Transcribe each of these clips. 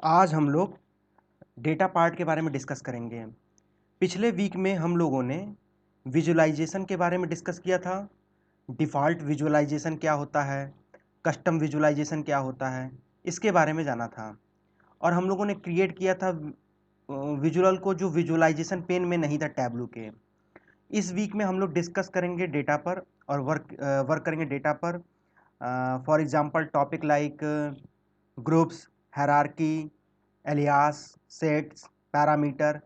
आज हम लोग डेटा पार्ट के बारे में डिस्कस करेंगे। पिछले वीक में हम लोगों ने विजुअलाइजेशन के बारे में डिस्कस किया था। डिफ़ॉल्ट विजुअलाइजेशन क्या होता है, कस्टम विजुअलाइजेशन क्या होता है, इसके बारे में जाना था। और हम लोगों ने क्रिएट किया था विजुअल को, जो विजुअलाइजेशन पेन में नहीं था, टैब्लू के। इस वीक में हम लोग डिस्कस करेंगे डेटा पर और वर्क करेंगे डेटा पर। For example topic like groups, hierarchy, alias, sets, parameter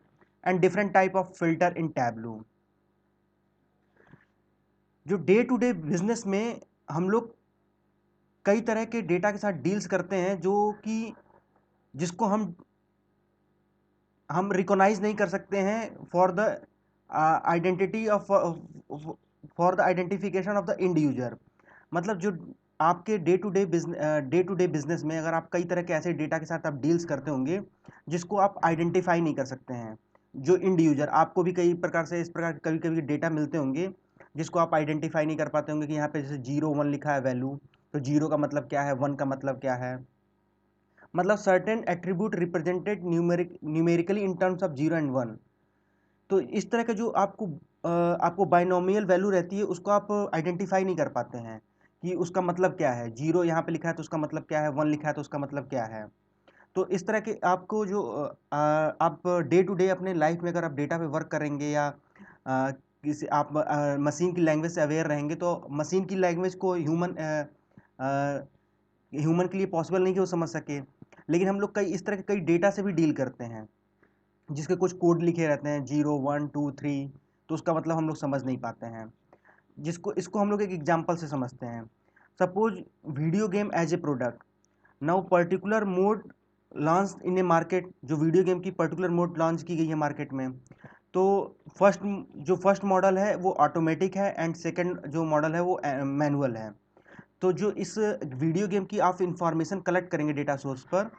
and different type of filter in Tableau. जो डे टू डे बिजनेस में हम लोग कई तरह के डेटा के साथ डील्स करते हैं, जो कि जिसको हम रिकॉग्नाइज नहीं कर सकते हैं for the identity of for the identification of the end user. मतलब जो आपके डे टू डे बिजनेस में अगर आप कई तरह के ऐसे डेटा के साथ आप डील्स करते होंगे जिसको आप आइडेंटिफाई नहीं कर सकते हैं। जो इंड यूजर, आपको भी कई प्रकार से इस प्रकार कभी कभी डेटा मिलते होंगे जिसको आप आइडेंटिफाई नहीं कर पाते होंगे कि यहाँ पे जैसे 0 1 लिखा है वैल्यू, तो 0 का मतलब क्या है, 1 का मतलब क्या है। मतलब certain attribute represented numerically in terms of 0 and 1। तो इस तरह का जो आपको बाइनोमियल वैल्यू रहती है, उसको आप आइडेंटिफाई नहीं कर पाते हैं कि उसका मतलब क्या है। 0 यहाँ पे लिखा है तो उसका मतलब क्या है, 1 लिखा है तो उसका मतलब क्या है। तो इस तरह के आपको जो आप डे टू डे अपने लाइफ में अगर आप डेटा पे वर्क करेंगे या किसी आप मशीन की लैंग्वेज से अवेयर रहेंगे, तो मशीन की लैंग्वेज को ह्यूमन के लिए पॉसिबल नहीं कि वो समझ सके। लेकिन हम लोग कई इस तरह के कई डेटा से भी डील करते हैं जिसके कुछ कोड लिखे रहते हैं 0 1 2 3, तो उसका मतलब हम लोग समझ नहीं पाते हैं। जिसको इसको हम लोग एक एग्जांपल से समझते हैं। Suppose video game as a product. Now particular mode launch in a market. जो वीडियो गेम की पर्टिकुलर मोड लॉन्च की गई है मार्केट में, तो फर्स्ट जो फर्स्ट मॉडल है वो ऑटोमेटिक है एंड सेकंड जो मॉडल है वो मैनुअल है। तो जो इस वीडियो गेम की आप इंफॉर्मेशन कलेक्ट करेंगे डेटा सोर्स पर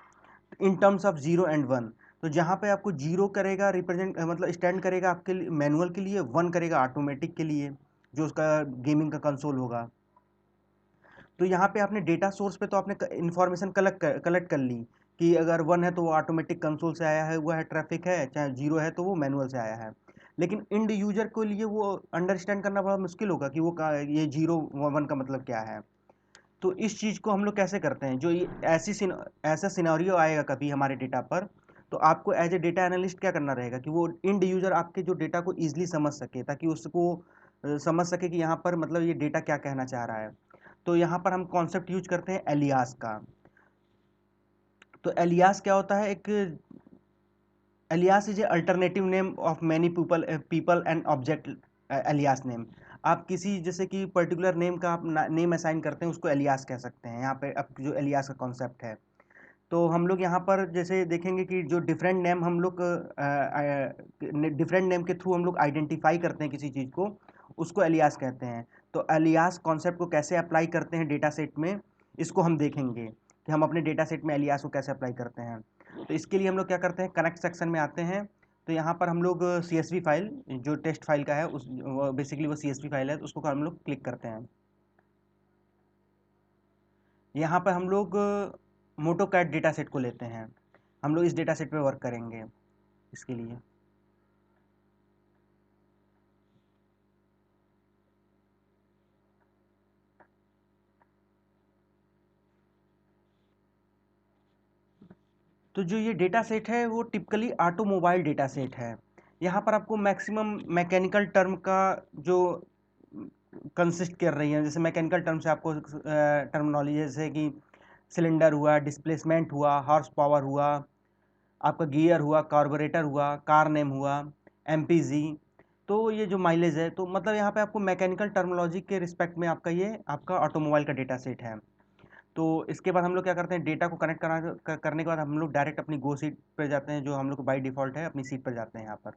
इन टर्म्स ऑफ 0 and 1, तो जहाँ पे आपको 0 करेगा रिप्रेजेंट मतलब स्टैंड करेगा आपके लिए मैनुअल के लिए, 1 करेगा ऑटोमेटिक के लिए जो उसका गेमिंग का कंसोल होगा। तो यहाँ पे आपने डेटा सोर्स पे तो आपने इन्फॉर्मेशन कलेक्ट कर ली कि अगर 1 है तो वो ऑटोमेटिक कंसोल से आया है, हुआ है ट्रैफिक है, चाहे 0 है तो वो मैनुअल से आया है। लेकिन इंड यूजर के लिए वो अंडरस्टैंड करना बड़ा मुश्किल होगा कि ये 0 1 का मतलब क्या है। तो इस चीज़ को हम लोग कैसे करते हैं, जो ये ऐसा सिनेरियो आएगा कभी हमारे डेटा पर, तो आपको एज ए डेटा एनालिस्ट क्या करना रहेगा कि वो इंड यूजर आपके जो डेटा को ईजिली समझ सके, ताकि उसको समझ सके कि यहाँ पर मतलब ये डेटा क्या कहना चाह रहा है। तो यहाँ पर हम कॉन्सेप्ट यूज करते हैं एलियास का। तो एलियास क्या होता है, एक alias is a alternative name of many people and object. Alias name, आप किसी जैसे कि पर्टिकुलर नेम का आप नेम असाइन करते हैं, उसको एलियास कह सकते हैं। यहाँ पे अब जो एलियास का कॉन्सेप्ट है, तो हम लोग यहाँ पर जैसे देखेंगे कि जो डिफरेंट नेम हम लोग डिफरेंट नेम के थ्रू हम लोग आइडेंटिफाई करते हैं किसी चीज़ को, उसको एलियास कहते हैं। तो एलियास कॉन्सेप्ट को कैसे अप्लाई करते हैं डेटा सेट में, इसको हम देखेंगे कि हम अपने डेटा सेट में एलियास को कैसे अप्लाई करते हैं। तो इसके लिए हम लोग क्या करते हैं, कनेक्ट सेक्शन में आते हैं। तो यहाँ पर हम लोग CSV फाइल, जो टेस्ट फाइल का है, उस बेसिकली वो CSV फाइल है, तो उसको हम लोग क्लिक करते हैं। यहाँ पर हम लोग मोटोकैट डेटा सेट को लेते हैं। हम लोग इस डेटा सेट पे वर्क करेंगे इसके लिए। तो जो ये डेटा सेट है वो टिपिकली ऑटोमोबाइल डेटा सेट है। यहाँ पर आपको मैक्सिमम मैकेनिकल टर्म का जो कंसिस्ट कर रही है, जैसे मैकेनिकल टर्म से आपको टर्मिनोलॉजी जैसे कि सिलेंडर हुआ, डिस्प्लेसमेंट हुआ, हॉर्स पावर हुआ, आपका गियर हुआ, कार्बोरेटर हुआ, कार नेम हुआ, MPG। तो ये जो माइलेज है, तो मतलब यहाँ पे आपको मैकेनिकल टर्मिनोलॉजी के रिस्पेक्ट में ये आपका ऑटोमोबाइल का डेटा सेट है। तो इसके बाद हम लोग क्या करते हैं, डेटा को कनेक्ट करने के बाद हम लोग डायरेक्ट अपनी गो सीट पर जाते हैं, जो हम लोग बाई डिफ़ॉल्ट है अपनी सीट पर जाते हैं यहाँ पर।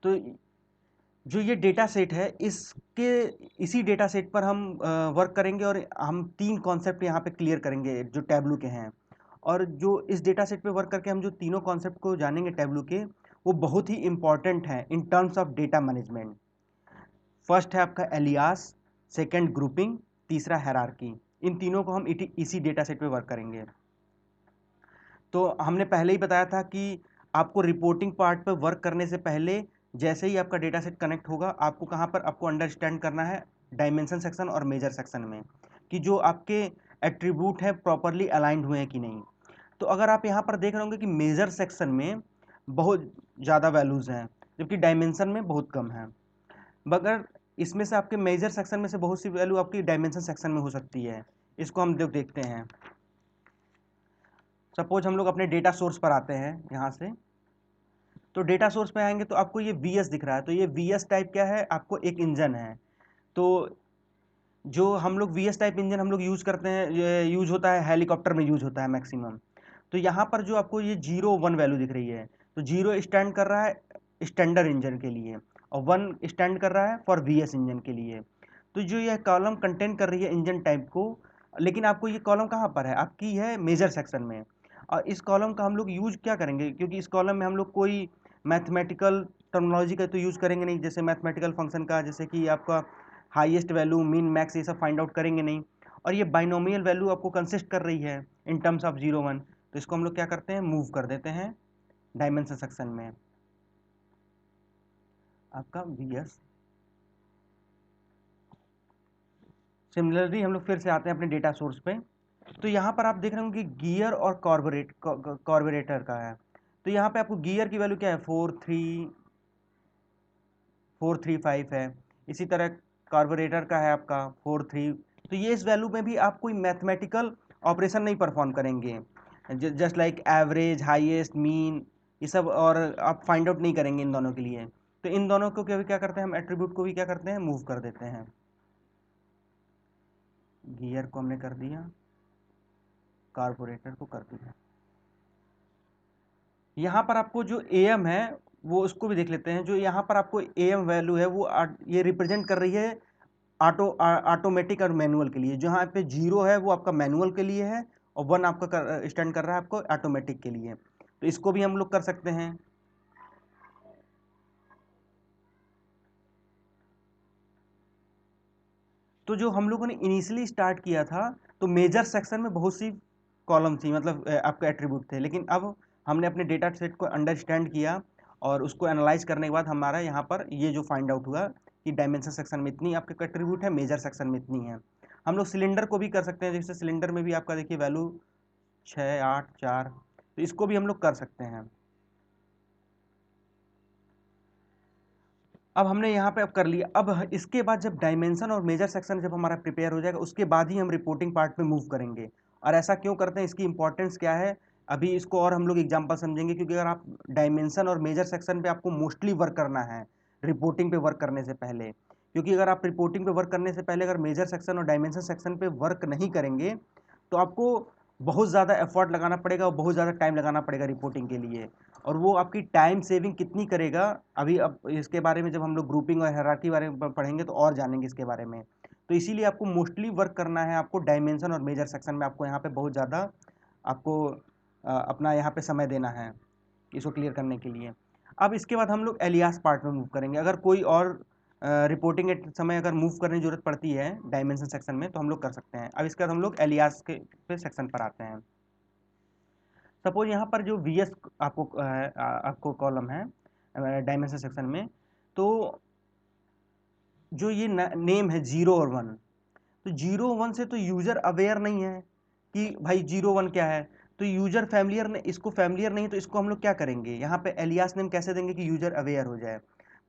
तो जो ये डेटा सेट है, इसके इसी डेटा सेट पर हम वर्क करेंगे और हम 3 कॉन्सेप्ट यहाँ पे क्लियर करेंगे जो टैबलू के हैं। और जो इस डेटा सेट पे वर्क करके हम जो तीनों कॉन्सेप्ट को जानेंगे टैबलू के, वो बहुत ही इंपॉर्टेंट हैं in terms of data management. First है आपका एलियास, सेकंड ग्रुपिंग, तीसरा हायरार्की। इन तीनों को हम इसी डेटा सेट पे वर्क करेंगे। तो हमने पहले ही बताया था कि आपको रिपोर्टिंग पार्ट पर वर्क करने से पहले जैसे ही आपका डेटा सेट कनेक्ट होगा, आपको कहाँ पर आपको अंडरस्टैंड करना है, डायमेंशन सेक्शन और मेजर सेक्शन में, कि जो आपके एट्रीब्यूट हैं प्रॉपरली अलाइंड हुए हैं कि नहीं। तो अगर आप यहाँ पर देख रहे होंगे कि मेजर सेक्शन में बहुत ज़्यादा वैल्यूज़ हैं, जबकि डायमेंशन में बहुत कम है। मगर इसमें से आपके मेजर सेक्शन में से बहुत सी वैल्यू आपकी डायमेंशन सेक्शन में हो सकती है। इसको हम देखते हैं। सपोज हम लोग अपने डेटा सोर्स पर आते हैं यहाँ से, तो डेटा सोर्स पे आएंगे तो आपको ये वी एस दिख रहा है। तो ये वी एस टाइप क्या है, आपको एक इंजन है। तो जो हम लोग वी एस टाइप इंजन हम लोग यूज़ करते हैं, ये यूज होता है हेलीकॉप्टर में, यूज होता है मैक्सिमम। तो यहाँ पर जो आपको ये 0 1 वैल्यू दिख रही है, तो 0 स्टैंड कर रहा है स्टैंडर्ड इंजन के लिए, और 1 स्टैंड कर रहा है फॉर वी एस इंजन के लिए। तो जो यह कॉलम कंटेन कर रही है इंजन टाइप को, लेकिन आपको ये कॉलम कहाँ पर है, आपकी है मेजर सेक्शन में। और इस कॉलम का हम लोग यूज क्या करेंगे, क्योंकि इस कॉलम में हम लोग कोई मैथमेटिकल टर्मिनोलॉजी का तो यूज़ करेंगे नहीं, जैसे मैथमेटिकल फंक्शन का, जैसे कि आपका हाईएस्ट वैल्यू, मीन, मैक्स, ये सब फाइंड आउट करेंगे नहीं। और ये बाइनोमियल वैल्यू आपको कंसिस्ट कर रही है इन टर्म्स ऑफ 0 1। तो इसको हम लोग क्या करते हैं, मूव कर देते हैं डायमेंशन सेक्शन में, आपका वी एस। सिमिलरली हम लोग फिर से आते हैं अपने डेटा सोर्स पे। तो यहाँ पर आप देख रहे होंगे कि गियर और कार्बोरेटर का है। तो यहाँ पे आपको गियर की वैल्यू क्या है, 435 है। इसी तरह कार्बोरेटर का है आपका 43। तो ये इस वैल्यू में भी आप कोई मैथमेटिकल ऑपरेशन नहीं परफॉर्म करेंगे, just like average, highest, mean, ये सब, और आप फाइंड आउट नहीं करेंगे इन दोनों के लिए। तो इन दोनों को क्या करते हैं हम, एट्रीब्यूट को भी क्या करते हैं, मूव कर देते हैं। गियर को हमने कर दिया, कार्बोरेटर को कर दिया। यहाँ पर आपको जो एम है वो उसको भी देख लेते हैं। जो यहाँ पर आपको एम वैल्यू है वो ये रिप्रेजेंट कर रही है ऑटोमेटिक और मैनुअल के लिए। जहाँ पे 0 है वो आपका मैनुअल के लिए है, और 1 आपका स्टैंड कर रहा है आपको ऑटोमेटिक के लिए। तो इसको भी हम लोग कर सकते हैं। तो जो हम लोगों ने इनिशियली स्टार्ट किया था, तो मेजर सेक्शन में बहुत सी कॉलम थी, मतलब आपके एट्रीब्यूट थे। लेकिन अब हमने अपने डेटा सेट को अंडरस्टैंड किया, और उसको एनालाइज करने के बाद हमारा यहाँ पर ये जो फाइंड आउट हुआ कि डायमेंशन सेक्शन में इतनी आपके एट्रीब्यूट है, मेजर सेक्शन में इतनी है। हम लोग सिलेंडर को भी कर सकते हैं, जैसे सिलेंडर में भी आपका देखिए वैल्यू 6 8 4। तो इसको भी हम लोग कर सकते हैं। अब हमने यहाँ पे अब कर लिया। अब इसके बाद जब डायमेंशन और मेजर सेक्शन जब हमारा प्रिपेयर हो जाएगा, उसके बाद ही हम रिपोर्टिंग पार्ट पे मूव करेंगे। और ऐसा क्यों करते हैं, इसकी इंपॉर्टेंस क्या है, अभी इसको और हम लोग एग्जांपल समझेंगे। क्योंकि अगर आप डायमेंशन और मेजर सेक्शन पे आपको मोस्टली वर्क करना है रिपोर्टिंग पे वर्क करने से पहले, क्योंकि अगर आप रिपोर्टिंग पे वर्क करने से पहले अगर मेजर सेक्शन और डायमेंशन सेक्शन पे वर्क नहीं करेंगे, तो आपको बहुत ज़्यादा एफर्ट लगाना पड़ेगा और बहुत ज़्यादा टाइम लगाना पड़ेगा रिपोर्टिंग के लिए। और वो आपकी टाइम सेविंग कितनी करेगा, अभी अब इसके बारे में जब हम लोग ग्रुपिंग और हायरार्की बारे में पढ़ेंगे तो और जानेंगे इसके बारे में। तो इसीलिए आपको मोस्टली वर्क करना है, आपको डायमेंशन और मेजर सेक्शन में आपको यहाँ पे बहुत ज़्यादा आपको अपना यहाँ पे समय देना है इसको क्लियर करने के लिए। अब इसके बाद हम लोग एलियास पार्ट में मूव करेंगे। अगर कोई और रिपोर्टिंग के समय अगर मूव करने की जरूरत पड़ती है डायमेंशन सेक्शन में, तो हम लोग कर सकते हैं। अब इसके बाद हम लोग एलियास के पे सेक्शन पर आते हैं। सपोज यहाँ पर जो वी एस आपको कॉलम है डायमेंशन सेक्शन में, तो जो ये नेम है 0 और 1, तो 0 1 से तो यूजर अवेयर नहीं है कि भाई 0 1 क्या है। तो यूजर फैमिलियर ने इसको फैमिलियर नहीं, तो इसको हम लोग क्या करेंगे, यहाँ पे एलियास नेम कैसे देंगे कि यूजर अवेयर हो जाए।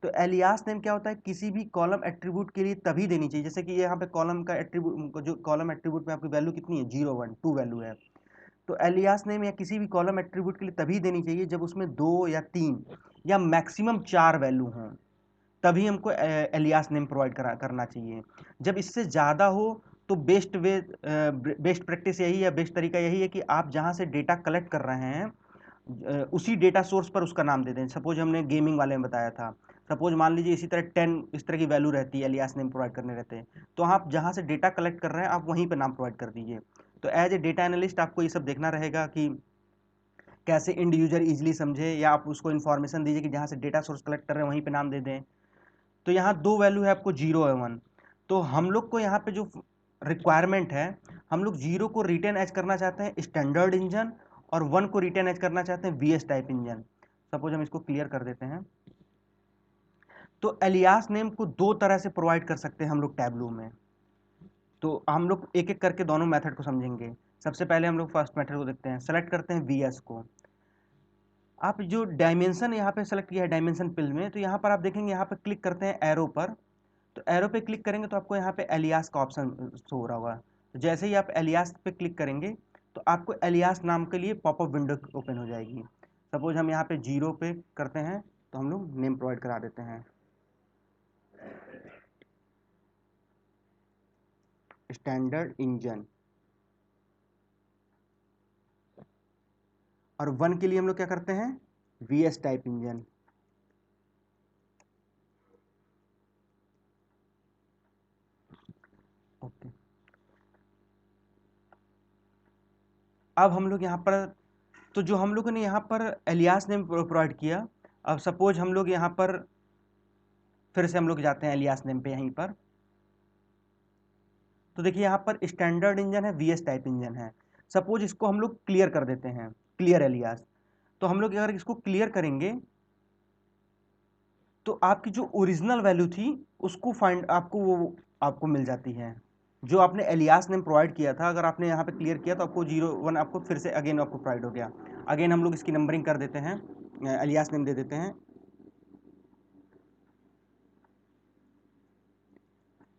तो एलियास नेम क्या होता है, किसी भी कॉलम एट्रीब्यूट के लिए तभी देनी चाहिए। जैसे कि यहाँ पे कॉलम का एट्रीब्यूट, जो कॉलम एट्रीब्यूट में आपकी वैल्यू कितनी है, 0 1 2 वैल्यू है। तो एलियास नेम या किसी भी कॉलम एट्रीब्यूट के लिए तभी देनी चाहिए जब उसमें 2 या 3 या मैक्सिमम 4 वैल्यू हों, तभी हमको एलियास नेम प्रोवाइड करना चाहिए। जब इससे ज़्यादा हो तो बेस्ट प्रैक्टिस यही है, बेस्ट तरीका यही है कि आप जहाँ से डेटा कलेक्ट कर रहे हैं उसी डेटा सोर्स पर उसका नाम दे दें। सपोज हमने गेमिंग वाले में बताया था, सपोज मान लीजिए इसी तरह 10 इस तरह की वैल्यू रहती है, एलियास नेम प्रोवाइड करने रहते हैं। तो आप जहाँ से डेटा कलेक्ट कर रहे हैं आप वहीं पर नाम प्रोवाइड कर दीजिए। तो एज ए डेटा एनालिस्ट आपको ये सब देखना रहेगा कि कैसे इंड यूजर इजीली समझे, या आप उसको इन्फॉर्मेशन दीजिए कि जहाँ से डेटा सोर्स कलेक्ट कर रहे हैं वहीं पे नाम दे दें। तो यहाँ 2 वैल्यू है आपको, 0 और 1। तो हम लोग को यहाँ पे जो रिक्वायरमेंट है, हम लोग 0 को रिटेन एज करना चाहते हैं स्टैंडर्ड इंजन, और 1 को रिटेन एज करना चाहते हैं VS टाइप इंजन। सपोज हम इसको क्लियर कर देते हैं। तो एलियास नेम को 2 तरह से प्रोवाइड कर सकते हैं हम लोग टैबलू में। तो हम लोग एक एक करके दोनों मेथड को समझेंगे। सबसे पहले हम लोग फर्स्ट मेथड को देखते हैं। सेलेक्ट करते हैं VS को। आप जो डायमेंशन यहाँ पे सेलेक्ट किया है डायमेंशन पिल में, तो यहाँ पर आप देखेंगे, यहाँ पर क्लिक करते हैं एरो पर। तो एरो पे क्लिक करेंगे तो आपको यहाँ पे एलियास का ऑप्शन शो हो रहा होगा। तो जैसे ही आप एलियास पे क्लिक करेंगे तो आपको एलियास नाम के लिए पॉपअप विंडो ओपन हो जाएगी। सपोज हम यहाँ पे 0 पे करते हैं तो हम लोग नेम प्रोवाइड करा देते हैं, स्टैंडर्ड इंजन। और 1 के लिए हम लोग क्या करते हैं, VS टाइप इंजन। ओके, अब हम लोग यहाँ पर, तो जो हम लोगों ने यहाँ पर एलियास नेम प्रोवाइड किया, अब सपोज हम लोग यहाँ पर फिर से हम लोग जाते हैं एलियास नेम पे यहीं पर। तो देखिए यहाँ पर स्टैंडर्ड इंजन है, VS टाइप इंजन है। सपोज इसको हम लोग क्लियर कर देते हैं, क्लियर एलियास। तो हम लोग अगर इसको क्लियर करेंगे तो आपकी जो ओरिजिनल वैल्यू थी उसको फाइंड आपको वो आपको मिल जाती है, जो आपने एलियास नेम प्रोवाइड किया था। अगर आपने यहाँ पे क्लियर किया तो आपको 0 1 आपको फिर से अगेन आपको प्रोवाइड हो गया। अगेन हम लोग इसकी नंबरिंग कर देते हैं, एलियास नेम दे देते हैं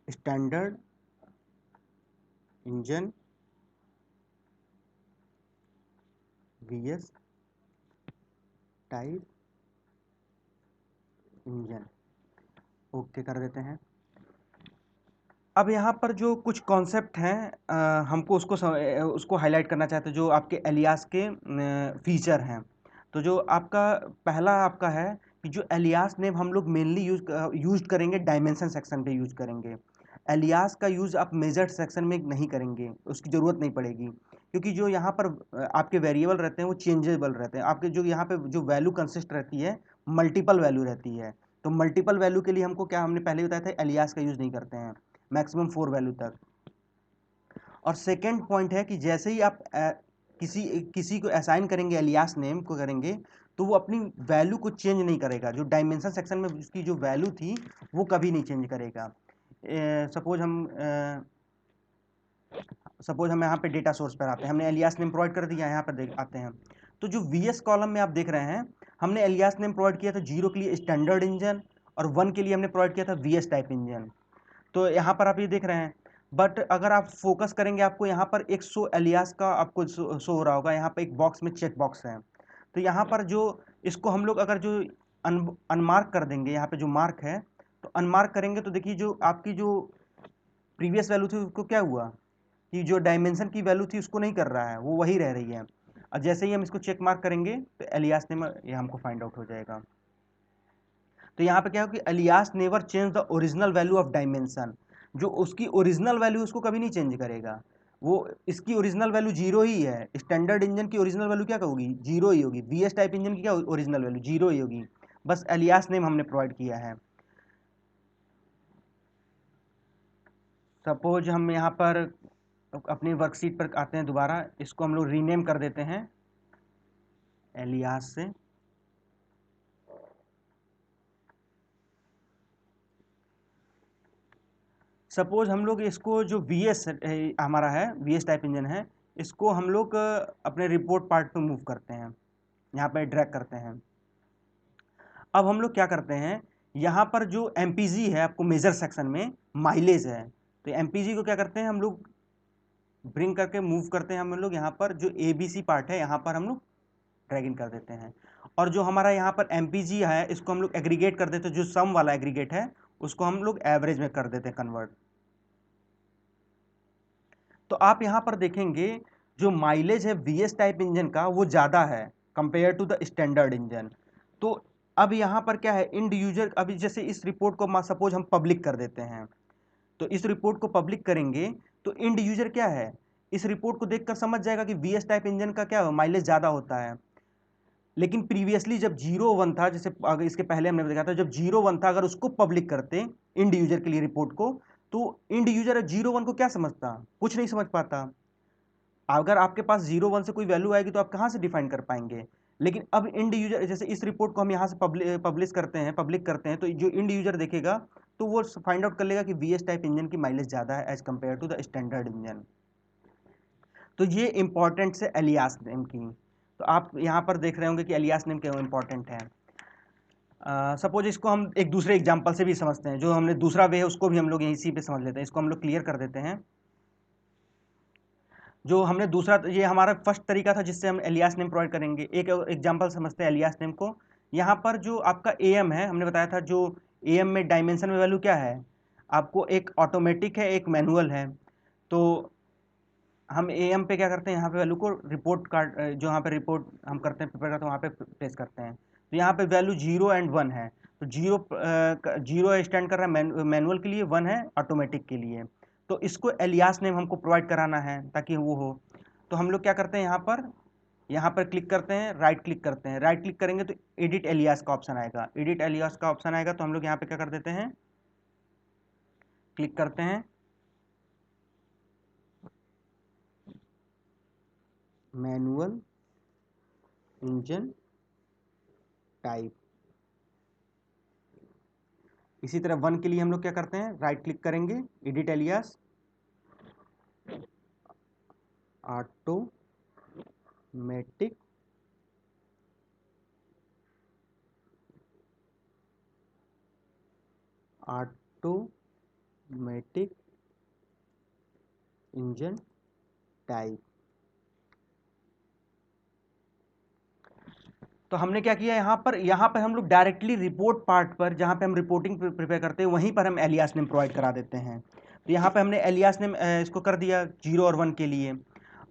standard engine VS type engine. Okay कर देते हैं। अब यहाँ पर जो कुछ कॉन्सेप्ट हैं हमको उसको हाईलाइट करना चाहते हैं, जो आपके एलियास के फीचर हैं। तो जो आपका पहला आपका है कि जो एलियास नेम हम लोग मेनली यूज करेंगे डायमेंशन सेक्शन पे यूज करेंगे। एलियास का यूज़ आप मेजर्ड सेक्शन में नहीं करेंगे, उसकी ज़रूरत नहीं पड़ेगी, क्योंकि जो यहाँ पर आपके वेरिएबल रहते हैं वो चेंजेबल रहते हैं। आपके जो यहाँ पे जो वैल्यू कंसिस्ट रहती है, मल्टीपल वैल्यू रहती है। तो मल्टीपल वैल्यू के लिए हमको क्या, हमने पहले बताया था, एलियास का यूज़ नहीं करते हैं, मैक्सिमम 4 वैल्यू तक। और सेकेंड पॉइंट है कि जैसे ही आप किसी किसी को असाइन करेंगे, एलियास नेम को करेंगे, तो वो अपनी वैल्यू को चेंज नहीं करेगा। जो डायमेंशन सेक्शन में उसकी जो वैल्यू थी वो कभी नहीं चेंज करेगा। सपोज हम यहाँ पे डेटा सोर्स पर आते हैं, हमने एलियास नेम प्रोवाइड कर दिया, यहाँ पर देख आते हैं। तो जो VS कॉलम में आप देख रहे हैं, हमने एलियास नेम प्रोवाइड किया था 0 के लिए स्टैंडर्ड इंजन और 1 के लिए हमने प्रोवाइड किया था VS टाइप इंजन। तो यहाँ पर आप ये देख रहे हैं। बट अगर आप फोकस करेंगे, आपको यहाँ पर एक शो एलियास का आपको शो हो रहा होगा, यहाँ पर एक बॉक्स में चेक बॉक्स है। तो यहाँ पर जो इसको हम लोग अगर जो अनमार्क कर देंगे, यहाँ पे जो मार्क है, तो अनमार्क करेंगे तो देखिए जो आपकी जो प्रीवियस वैल्यू थी उसको क्या हुआ कि जो डायमेंशन की वैल्यू थी उसको नहीं कर रहा है, वो वही रह रही है। और जैसे ही हम इसको चेक मार्क करेंगे तो एलियास नेम ये हमको फाइंड आउट हो जाएगा। तो यहाँ पे क्या हो कि alias never change the original value of dimension. जो उसकी ओरिजिनल वैल्यू उसको कभी नहीं चेंज करेगा, वो इसकी ओरिजिनल वैल्यू 0 ही है। स्टैंडर्ड इंजन की ओरिजिनल वैल्यू क्या होगी, 0 ही होगी। VS टाइप इंजन की क्या ओरिजिनल वैल्यू 0 ही होगी, बस एलियास नेम हमने प्रोवाइड किया है। सपोज हम यहाँ पर अपनी वर्कशीट पर आते हैं दोबारा, इसको हम लोग रीनेम कर देते हैं एलियास से। सपोज हम लोग इसको जो VS हमारा है, VS टाइप इंजन है, इसको हम लोग अपने रिपोर्ट पार्ट पे मूव करते हैं, यहाँ पे ड्रैग करते हैं। अब हम लोग क्या करते हैं, यहाँ पर जो MPG है आपको मेजर सेक्शन में माइलेज है, तो MPG को क्या करते हैं हम लोग ब्रिंग करके मूव करते हैं। हम लोग यहाँ पर जो ABC पार्ट है यहाँ पर हम लोग ड्रैग इन कर देते हैं। और जो हमारा यहाँ पर MPG है इसको हम लोग एग्रीगेट कर देते हैं, जो सम वाला एग्रीगेट है उसको हम लोग एवरेज में कर देते हैं कन्वर्ट। तो आप यहाँ पर देखेंगे जो माइलेज है VS टाइप इंजन का वो ज़्यादा है compare to the standard engine. तो अब यहाँ पर क्या है, इंड यूजर, अभी जैसे इस रिपोर्ट को सपोज हम पब्लिक कर देते हैं, तो इस रिपोर्ट को पब्लिक करेंगे तो इंड यूजर क्या है, इस रिपोर्ट को देखकर समझ जाएगा कि VS टाइप इंजन का क्या माइलेज ज़्यादा होता है। लेकिन प्रीवियसली जब 0 1 था, जैसे अगर इसके पहले हमने देखा था, जब 0 1 था, अगर उसको पब्लिक करते इंड यूजर के लिए रिपोर्ट को, तो इंड यूजर 0 1 को क्या समझता, कुछ नहीं समझ पाता। अगर आपके पास 0 1 से कोई वैल्यू आएगी तो आप कहाँ से डिफाइन कर पाएंगे। लेकिन अब इंड यूजर, जैसे इस रिपोर्ट को हम यहाँ से पब्लिक करते हैं, तो जो इंड यूजर देखेगा तो वो फाइंड आउट कर लेगा कि VS टाइप इंजन की माइलेज ज़्यादा है as compare to the standard engine. तो ये इंपॉर्टेंट है एलियास नेम की। तो आप यहाँ पर देख रहे होंगे कि एलियास नेम क्यों इंपॉर्टेंट है। सपोज इसको हम एक दूसरे एग्जाम्पल से भी समझते हैं, जो हमने दूसरा वे है उसको भी हम लोग इसी पे समझ लेते हैं। इसको हम लोग क्लियर कर देते हैं। जो हमने दूसरा, ये हमारा फर्स्ट तरीका था जिससे हम एलियास नेम प्रोवाइड करेंगे। एक एग्जांपल समझते हैं एलियास नेम को। यहाँ पर जो आपका AM है, हमने बताया था जो AM में डायमेंशन में वैल्यू क्या है, आपको एक ऑटोमेटिक है, एक मैनुअल है। तो हम AM पे क्या करते हैं, यहाँ पे वैल्यू को रिपोर्ट कार्ड, जो यहाँ पे रिपोर्ट हम करते हैं, प्रिपेयर करते हैं, वहाँ पे प्लेस करते हैं। तो यहाँ पे वैल्यू 0 और 1 है। तो 0 स्टैंड कर रहा है मैनुअल के लिए, 1 है ऑटोमेटिक के लिए। तो इसको एलियास नेम हमको प्रोवाइड कराना है ताकि वो हो। तो हम लोग क्या करते हैं, यहाँ पर क्लिक करते हैं, राइट क्लिक करते हैं। राइट क्लिक करेंगे तो एडिट एलियास का ऑप्शन आएगा। एडिट एलियास का ऑप्शन आएगा तो हम लोग यहाँ पे क्या कर देते हैं, क्लिक करते हैं, मैनुअल इंजन टाइप। इसी तरह 1 के लिए हम लोग क्या करते हैं, राइट क्लिक करेंगे, edit alias, automatic engine type. तो हमने क्या किया, यहाँ पर हम लोग डायरेक्टली रिपोर्ट पार्ट पर, जहाँ पे हम रिपोर्टिंग प्रिपेयर करते हैं, वहीं पर हम एलियास नेम प्रोवाइड करा देते हैं। तो यहाँ पे हमने एलियास नेम इसको कर दिया 0 और 1 के लिए।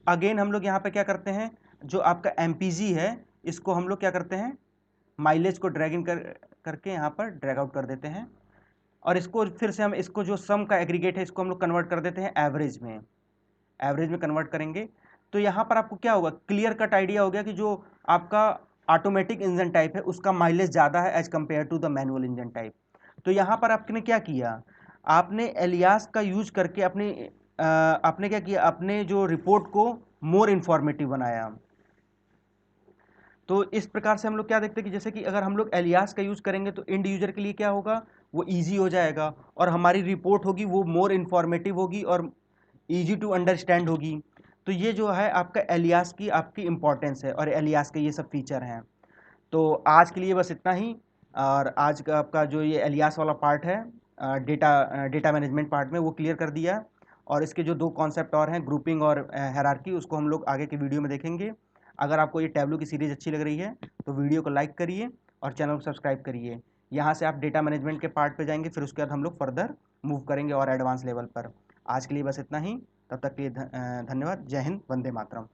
अगेन हम लोग यहाँ पे क्या करते हैं, जो आपका MPG है, इसको हम लोग क्या करते हैं, माइलेज को ड्रैग इन करके यहाँ पर ड्रैग आउट कर देते हैं। और इसको फिर से हम इसको जो सम का एग्रीगेट है, इसको हम लोग कन्वर्ट कर देते हैं एवरेज में। एवरेज में कन्वर्ट करेंगे तो यहाँ पर आपको क्या होगा, क्लियर कट आइडिया हो गया कि जो आपका ऑटोमेटिक इंजन टाइप है उसका माइलेज ज़्यादा है as compare to the manual engine type. तो यहाँ पर आपने क्या किया, आपने एलियास का यूज करके आपने क्या किया, अपने जो रिपोर्ट को मोर इन्फॉर्मेटिव बनाया। तो इस प्रकार से हम लोग क्या देखते हैं कि जैसे कि अगर हम लोग एलियास का यूज़ करेंगे तो इंड यूजर के लिए क्या होगा, वो ईजी हो जाएगा और हमारी रिपोर्ट होगी वो मोर इन्फॉर्मेटिव होगी और ईजी टू अंडरस्टैंड होगी। तो ये जो है आपका एलियास की आपकी इम्पोर्टेंस है और एलियास के ये सब फीचर हैं। तो आज के लिए बस इतना ही। और आज का आपका जो ये एलियास वाला पार्ट है, डेटा मैनेजमेंट पार्ट में, वो क्लियर कर दिया। और इसके जो 2 कॉन्सेप्ट और हैं, ग्रुपिंग और हायरार्की, उसको हम लोग आगे के वीडियो में देखेंगे। अगर आपको ये टैब्लो की सीरीज़ अच्छी लग रही है तो वीडियो को लाइक करिए और चैनल को सब्सक्राइब करिए। यहाँ से आप डेटा मैनेजमेंट के पार्ट पे जाएंगे, फिर उसके बाद हम लोग फर्दर मूव करेंगे और एडवांस लेवल पर। आज के लिए बस इतना ही। तब तक के लिए धन्यवाद। जय हिंद, वंदे मातरम।